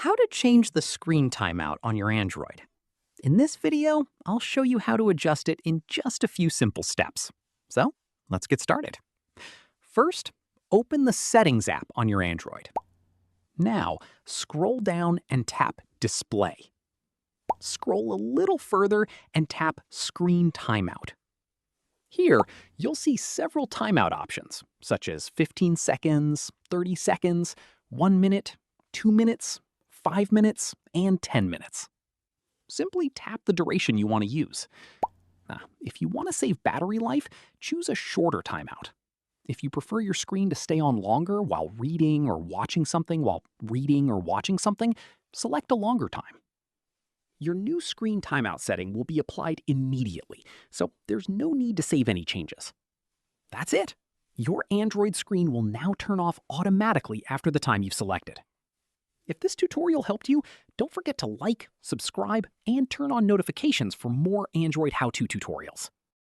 How to change the screen timeout on your Android. In this video, I'll show you how to adjust it in just a few simple steps. So, let's get started. First, open the Settings app on your Android. Now, scroll down and tap Display. Scroll a little further and tap Screen Timeout. Here, you'll see several timeout options, such as 15 seconds, 30 seconds, 1 minute, 2 minutes, 5 minutes, and 10 minutes. Simply tap the duration you want to use. If you want to save battery life, choose a shorter timeout. If you prefer your screen to stay on longer while reading or watching something, select a longer time. Your new screen timeout setting will be applied immediately, so there's no need to save any changes. That's it. Your Android screen will now turn off automatically after the time you've selected. If this tutorial helped you, don't forget to like, subscribe, and turn on notifications for more Android how-to tutorials.